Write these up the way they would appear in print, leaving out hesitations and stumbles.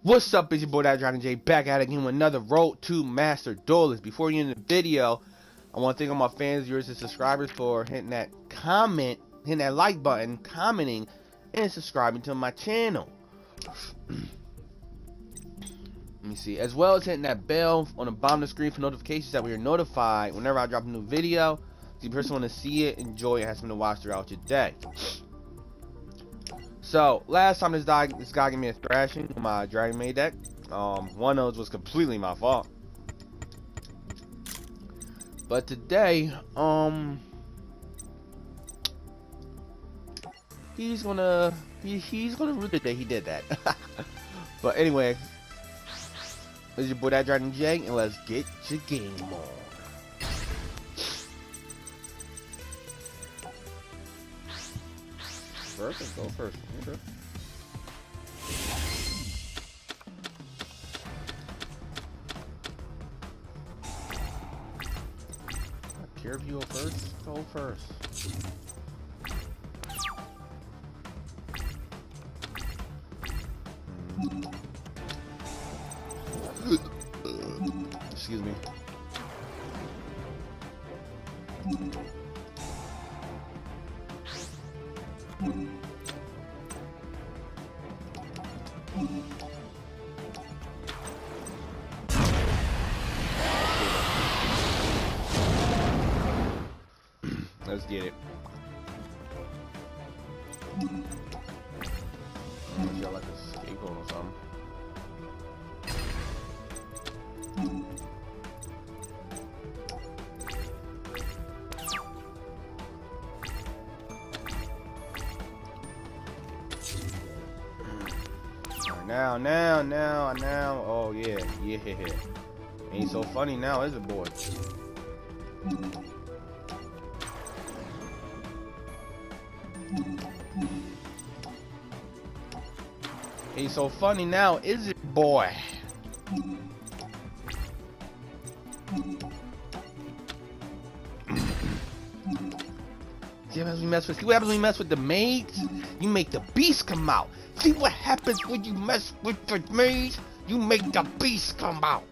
What's up, it's your boy Dragon J, back at it again with another Road to Master Duelist. Before we end the video, I want to thank all my fans, viewers, and subscribers for hitting that comment, hitting that like button, commenting, and subscribing to my channel. Let me see, as well as hitting that bell on the bottom of the screen for notifications that we are notified whenever I drop a new video. If you personally want to see it, enjoy it, have something to watch throughout your day. So last time this guy gave me a thrashing with my Dragon Maid deck. One of those was completely my fault. But today, he's gonna rue the day he did that. But anyway, this is your boy Dragon J, and let's get your game on. First, let's go first. Okay. I care if you go first. Go first. Excuse me. Let's get it. Got like a skateboard or something. Now. Oh yeah. Ain't so funny now, is it, boy? Ain't so funny now, is it, boy? See what happens when we mess with the maids? You make the beast come out. See what happens when you mess with the maids? You make the beast come out.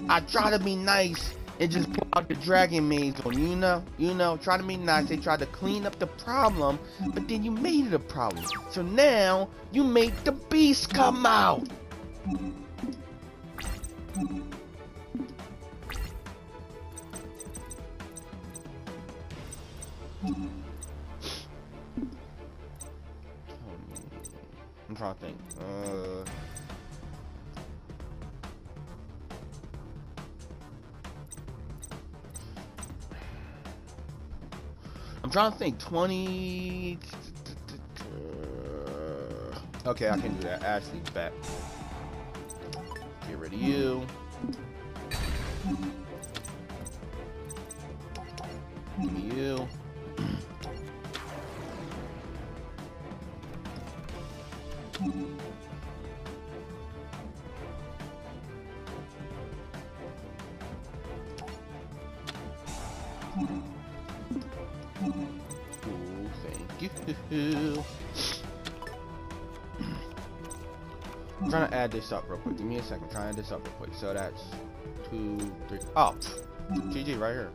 I try to be nice and just pull out the dragon maids on you know, try to be nice. They try to clean up the problem, but then you made it a problem. So now you make the beast come out. I'm trying to think. I'm trying to think. 20. Okay, I can do that. Ashley's back. Get rid of you. Give me you. You. I'm trying to add this up real quick. Give me a second. Try to add this up real quick. So that's 2, 3. Oh, GG right here.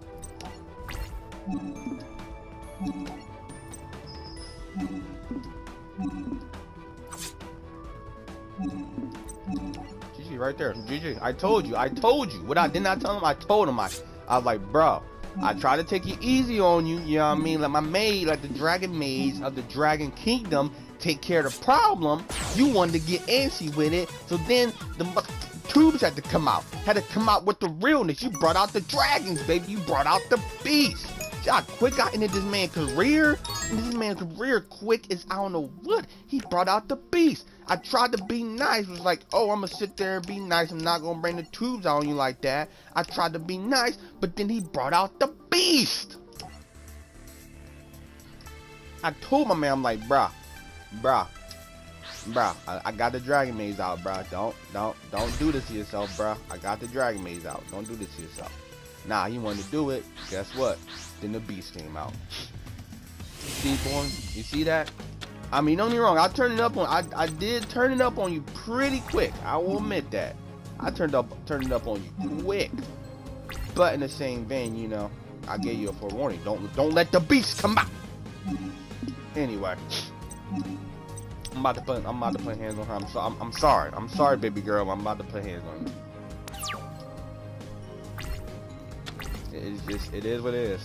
GG right there. GG. I told you. What I did not tell him, I told him. I was like, bro, I try to take it easy on you, you know what I mean? Let my maid, like the dragon maids of the Dragon Kingdom, take care of the problem. You wanted to get antsy with it, so then the tubes had to come out. Had to come out with the realness. You brought out the dragons, baby. You brought out the beast. See how quick I ended this man's career? This man's career quick as I don't know what. He brought out the beast. I tried to be nice. It was like, oh, I'm gonna sit there and be nice. I'm not gonna bring the tubes out on you like that. I tried to be nice, but then he brought out the beast. I told my man, I'm like, bruh, I got the dragon maze out, bruh. Don't do this to yourself, bruh. I got the dragon maze out. Don't do this to yourself. Nah, he wanted to do it. Guess what? Then the beast came out. See, boy? You see that? I mean, don't get me wrong. I did turn it up on you pretty quick. I will admit that. I turned it up on you quick. But in the same vein, you know, I gave you a forewarning. Don't let the beast come out. Anyway, I'm about to put hands on her. I'm sorry. I'm sorry, baby girl. I'm about to put hands on you. It is what it is.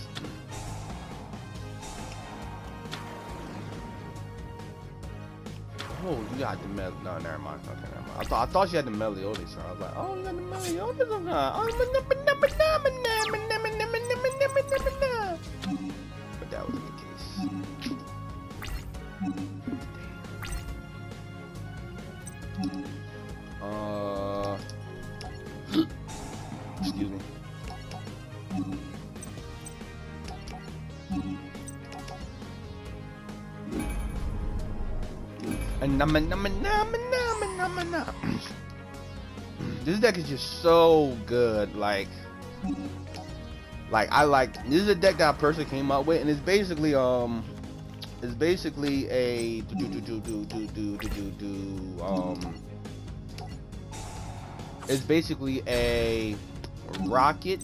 Oh, you got the melody. No, never mind. Okay, never mind. I thought you had the melody, so I was like, oh, you got the melody. But that wasn't the case. Excuse me. This deck is just so good. Like I like this is a deck that I personally came up with, and it's basically a it's basically a rocket.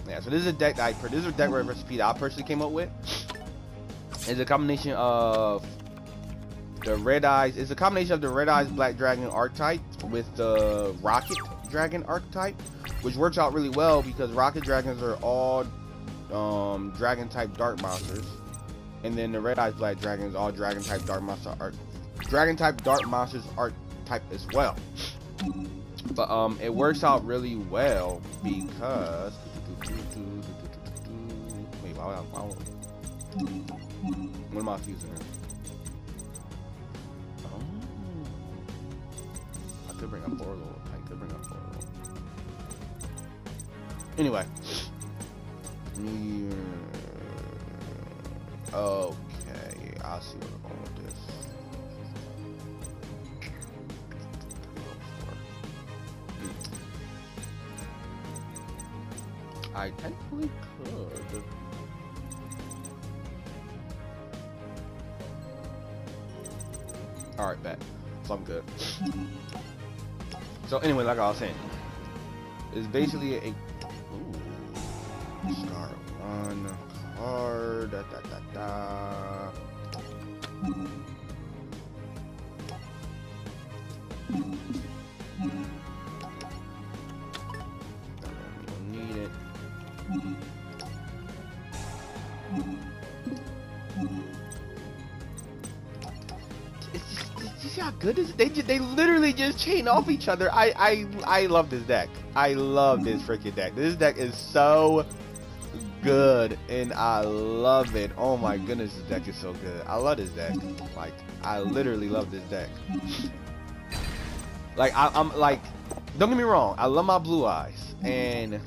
Yeah, so this is a deck recipe that I personally came up with. It's a combination of the Red Eyes. It's a combination of the Red Eyes Black Dragon archetype with the Rocket Dragon archetype, which works out really well because Rocket Dragons are all Dragon type Dark monsters, and then the Red Eyes Black Dragon is all Dragon type Dark monster monsters archetype as well. But it works out really well because wait, what am I using here? I could bring up Orlo. Anyway. Okay, I'll see where we're going with this. I technically could. Alright, bet. So I'm good. So anyway, like I was saying, it's basically a star one card. Don't need it. You see how good this is? They literally just chain off each other. I love this deck. I love this freaking deck. This deck is so good and I love it. Oh my goodness, this deck is so good. I love this deck. Like, I literally love this deck. Like, I'm like, don't get me wrong, I love my Blue Eyes, and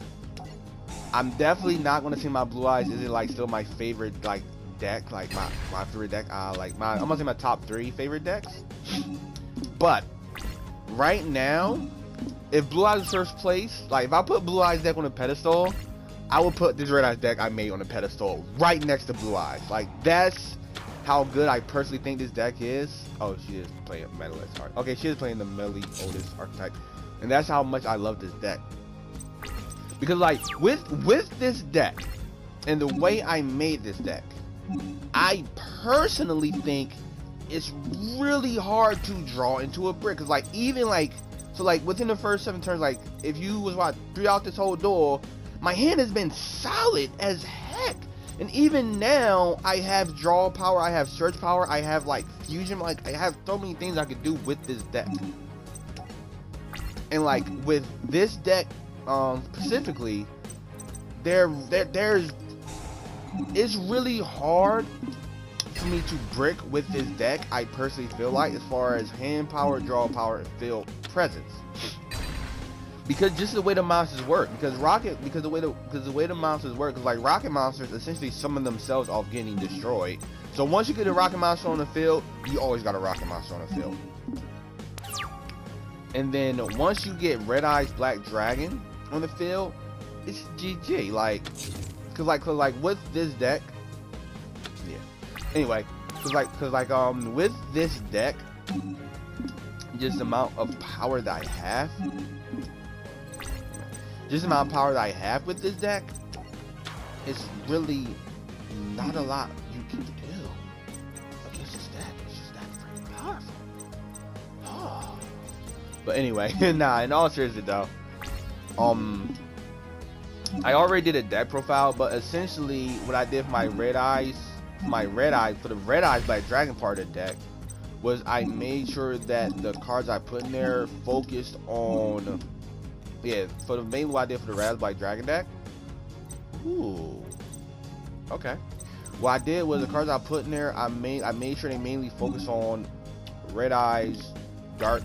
I'm definitely not gonna say my Blue Eyes isn't like still my favorite like deck, like my favorite deck. I'm gonna say my top 3 favorite decks. But right now, if Blue Eyes is first place, like if I put Blue Eyes deck on a pedestal, I would put this Red Eyes deck I made on a pedestal right next to Blue Eyes. Like, that's how good I personally think this deck is. Oh, she is playing Medalist art. Okay, she is playing the Melee Otis archetype, and that's how much I love this deck. Because like with this deck and the way I made this deck, I personally think it's really hard to draw into a brick. Cause like even like so like within the first 7 turns, like if you was what 3 out this whole duel, my hand has been solid as heck. And even now, I have draw power, I have search power, I have like fusion, like I have so many things I could do with this deck. And like with this deck specifically, there's it's really hard for me to brick with this deck. I personally feel like, as far as hand power, draw power, and field presence. Because just the way the monsters work, because the way the monsters work, because like rocket monsters essentially summon themselves off getting destroyed. So once you get a rocket monster on the field, you always got a rocket monster on the field. And then once you get Red Eyes Black Dragon on the field, it's GG. Like, cause like with this deck, yeah. Anyway, With this deck, just the amount of power that I have, with this deck, it's really not a lot you can do against this deck. It's just that freaking powerful. Oh. But anyway, nah, in all seriousness though, I already did a deck profile, but essentially what I did for my red eyes Black Dragon part of the deck was I made sure that the cards I put in there focused on, for the main what I did for the red Black Dragon deck. Ooh, okay. What I did was the cards I put in there, I made sure they mainly focus on Red Eyes, Dark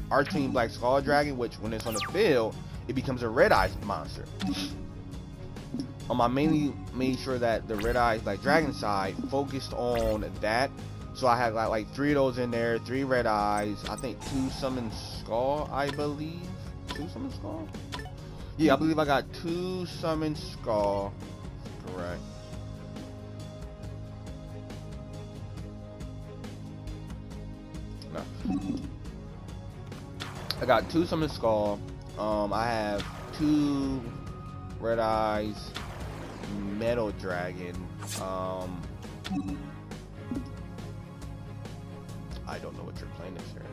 Arcane Black Skull Dragon, which when it's on the field, it becomes a Red Eyes monster. I mainly made sure that the Red Eyes Black Dragon side focused on that. So I had like 3 of those in there, 3 Red Eyes, I think 2 Summon Skull, I believe. 2 Summon Skull? Yeah, I believe I got 2 Summon Skull. Correct. No. I got 2 Summon Skull. I have 2 Red Eyes Metal Dragon. I don't know what your plan is here.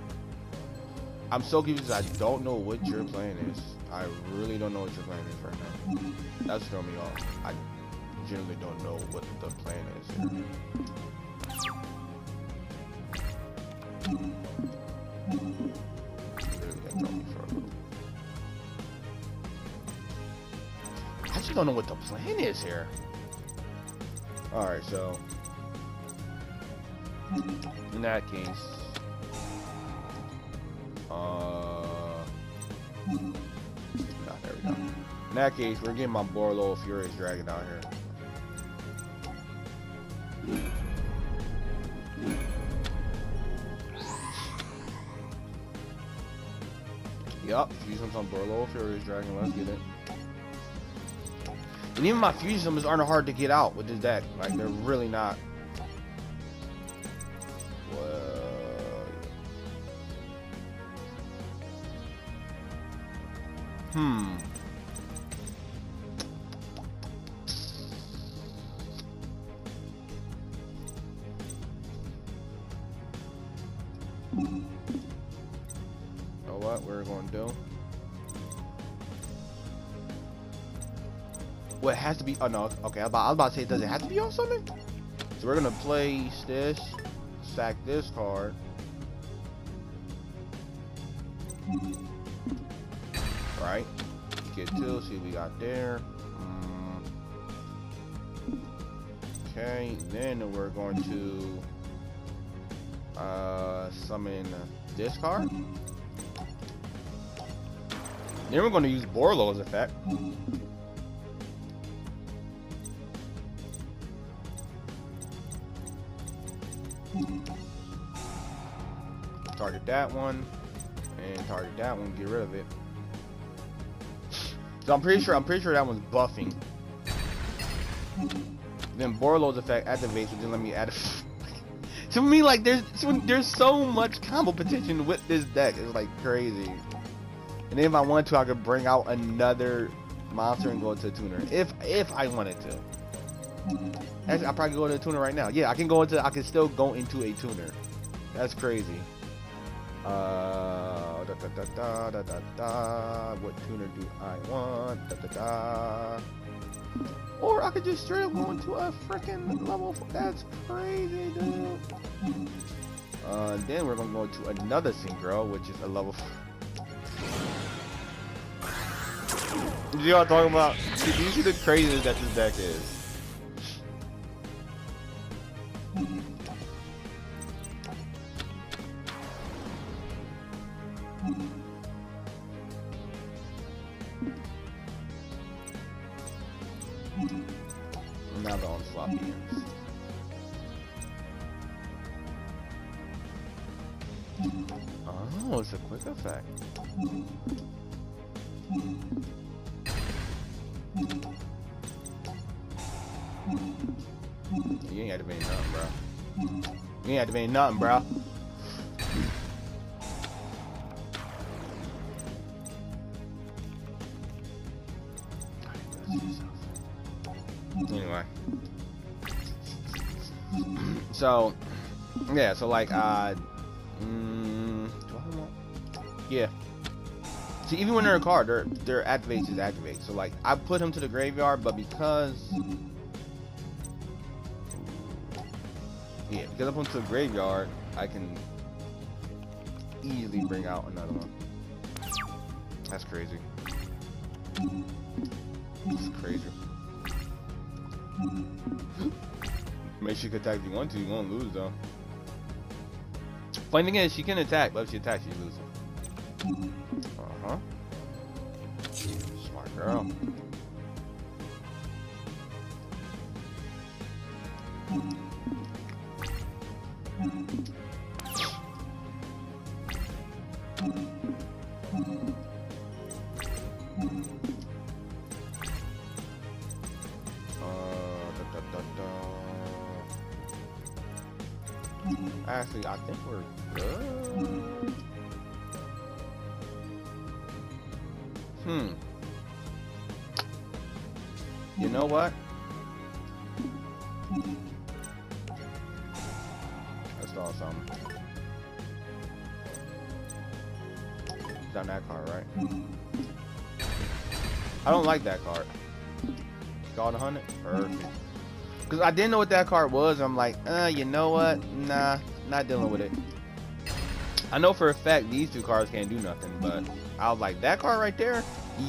I'm so confused. I don't know what your plan is. I really don't know what your plan is right now. That's throwing me off. I generally don't know what the plan is here. Really gonna throw me for a loop. I just don't know what the plan is here. Alright, so in that case, there we go. In that case, we're getting my Borlo Furious Dragon out here. Yup, fusion on Borlo Furious Dragon. Let's get it. And even my fusion summons aren't hard to get out with this deck. Like, they're really not. You know what we're going to do? Well, it has to be. Oh no. Okay, I was about to say, does it have to be on something? So we're gonna place this, sack this card. Right. Get 2. See what we got there. Okay. Then we're going to summon this card. Then we're going to use Borlo's effect. Target that one and target that one. Get rid of it. So I'm pretty sure that one's buffing. Then Borlo's effect activates, which then let me add a. To me, like there's so much combo potential with this deck. It's like crazy. And then if I want to, I could bring out another monster and go to a tuner. If I wanted to. Actually, I'll probably go into a tuner right now. Yeah, I can still go into a tuner. That's crazy. What tuner do I want? Or I could just straight up go into a freaking level 4. That's crazy, dude. Then we're gonna go to another synchro, which is a level 4. You know what I'm talking about? Do you see the craziness that this deck is? Now the onslaught begins. Oh, it's a quick effect. You ain't activating nothing, bro. You ain't activating nothing, bro. Anyway. So, yeah, so like, yeah. See, even when they're in a car, their activates is activate. So like, I put him to the graveyard, but because I put him to the graveyard, I can easily bring out another one. That's crazy. That's crazy. Make sure you can attack if you want to. You won't lose though. Funny thing is, she can attack, but if she attacks, she loses. Smart girl. Actually, I think we're good. You know what? Let's start something. It's on that card, right? I don't like that card. Got 100? Perfect. Because I didn't know what that card was. I'm like, you know what? Nah, not dealing with it. I know for a fact these two cards can't do nothing, but I was like, that card right there?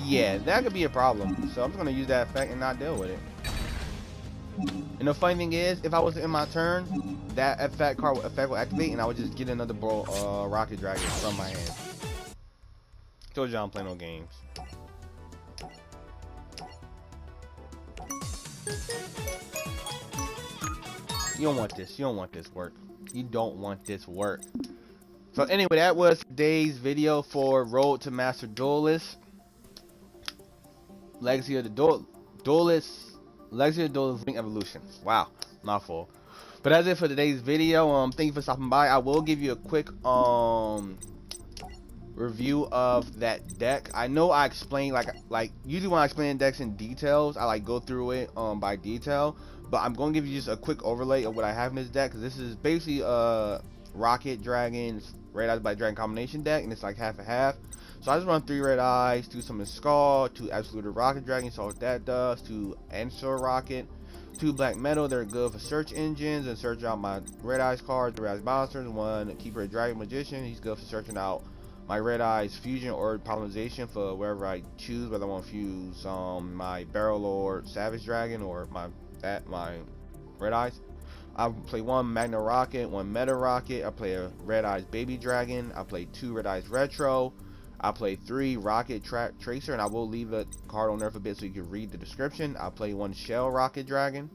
Yeah, that could be a problem. So I'm just going to use that effect and not deal with it. And the funny thing is, if I was in my turn, that effect will activate, and I would just get another Rocket Dragon from my hand. Told you I don't play no games. You don't want this. You don't want this work. You don't want this work. So anyway, that was today's video for Road to Master Duelist. Legacy of the Duelist. Legacy of the Duelist Ring Evolution. Wow, mouthful. But that's it for today's video. Thank you for stopping by. I will give you a quick review of that deck. I know I explained like usually when I explain decks in details, I like go through it by detail. But I'm going to give you just a quick overlay of what I have in this deck, because this is basically Rocket Dragons, Red Eyes by Dragon combination deck, and it's like half and half. So I just run 3 Red Eyes, 2 Summon Skull, 2 Absolute Rocket Dragon, so what that does, 2 Answer Rocket, 2 Black Metal. They're good for search engines and search out my Red Eyes cards, Red Eyes monsters. 1 Keeper Dragon Magician, he's good for searching out my Red Eyes Fusion or Polymerization for wherever I choose, whether I want to fuse my Barrel Lord Savage Dragon or my Red Eyes. I play 1 Magna Rocket, 1 Meta Rocket. I play a Red Eyes Baby Dragon. I play 2 Red Eyes Retro. I play 3 Rocket Tracer, and I will leave the card on there for a bit so you can read the description. I play 1 Shell Rocket Dragon.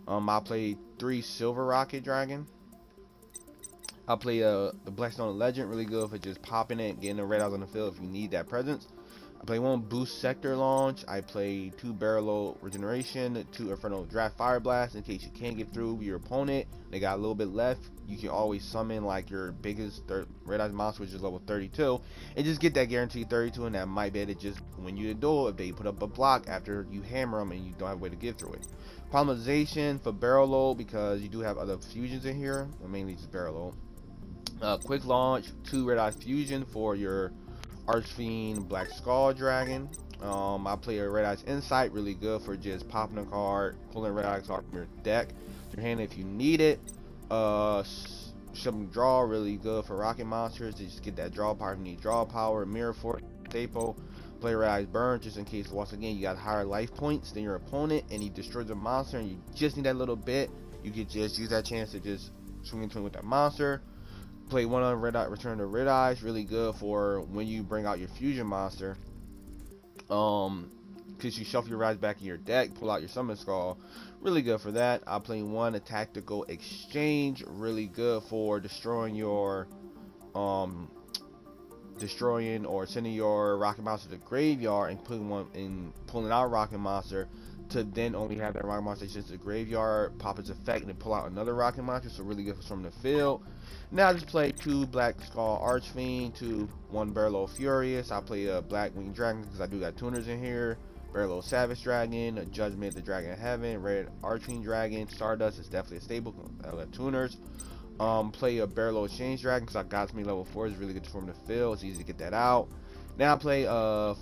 I play 3 Silver Rocket Dragon. I play the Blackstone Legend, really good for just popping it, getting the Red Eyes on the field if you need that presence. I play 1 Boost Sector Launch. I play 2 Barrel Load Regeneration, 2 Inferno Draft Fire Blast in case you can't get through your opponent. They got a little bit left. You can always summon like your biggest Red Eyes monster, which is level 32, and just get that guaranteed 32, and that might be able to just win you the duel if they put up a block after you hammer them and you don't have a way to get through it. Polymerization for Barrel Load, because you do have other fusions in here, or mainly just Barrel Load. Quick Launch, 2 Red Eyes Fusion for your Archfiend Black Skull Dragon. I play a Red Eyes Insight, really good for just popping a card, pulling Red Eyes off your deck, your hand if you need it. Shuffle Draw, really good for Rocket monsters to just get that draw power if you need draw power. Mirror Force staple. Play Red Eyes Burn, just in case once again you got higher life points than your opponent and he destroys a monster and you just need that little bit. You could just use that chance to just swing into it with that monster. Play 1 on Red Eye, Return to Red Eyes, really good for when you bring out your fusion monster. Because you shuffle your Red Eyes back in your deck, pull out your Summon Skull, really good for that. I play 1 a Tactical Exchange, really good for destroying your destroying or sending your Rocket monster to the graveyard and putting one in, pulling out a Rocket monster to then only have that rocket monster just the graveyard, pop its effect, and then pull out another rocket monster. So really good for storming the field. Now I just play 2 Black Skull Archfiend, 1 Barrel Furious. I play a Black Winged Dragon because I do got tuners in here. Barrel Savage Dragon, a Judgment, the Dragon of Heaven, Red Archfiend Dragon, Stardust is definitely a staple. Tuners. Play a Barrel Change Dragon because I got me level 4. It's really good to form the field. It's easy to get that out. Now I play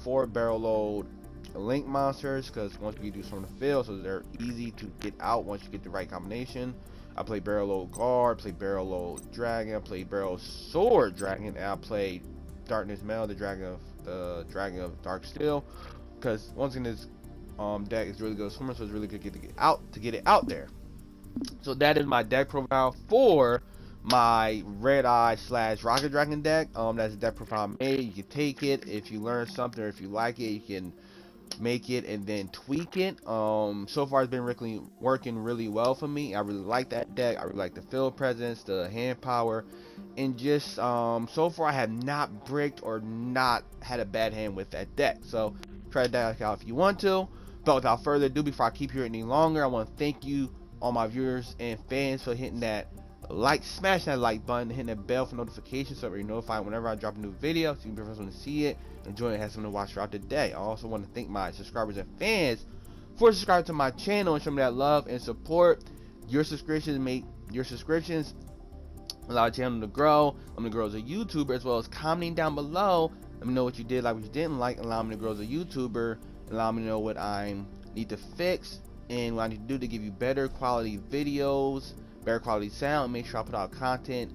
4 Barrel Load Link monsters because once you do from the field, so they're easy to get out once you get the right combination. I play Barrel Load Guard, play Barrel Load Dragon, I play Barrel Sword Dragon, and I play Darkness Mail, the Dragon of Dark Steel, because once again this deck is really good swimmer, so it's really good to get it out there. So that is my deck profile for my Red Eye / Rocket Dragon deck. That's a deck profile I made. You can take it if you learn something, or if you like it, you can make it and then tweak it. So far it's been working really well for me. I really like that deck. I really like the field presence, the hand power, and just so far I have not bricked or not had a bad hand with that deck. So try that out if you want to. But without further ado, before I keep you any longer, I want to thank you, all my viewers and fans, for hitting that like, smash that like button, hitting that bell for notifications so you're notified whenever I drop a new video, so you can be the first one to see it, enjoy it, and have something to watch throughout the day. I also want to thank my subscribers and fans for subscribing to my channel and showing me that love and support. Your subscriptions allow the channel to grow. I'm gonna grow as a YouTuber, as well as commenting down below. Let me know what you did like, what you didn't like. Allow me to grow as a YouTuber. Allow me to know what I need to fix and what I need to do to give you better quality videos, better quality sound. Make sure I put out content,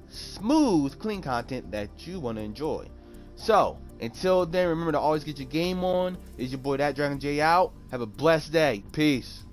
smooth, clean content that you want to enjoy. So until then, remember to always get your game on. It's your boy That Dragon J out. Have a blessed day. Peace.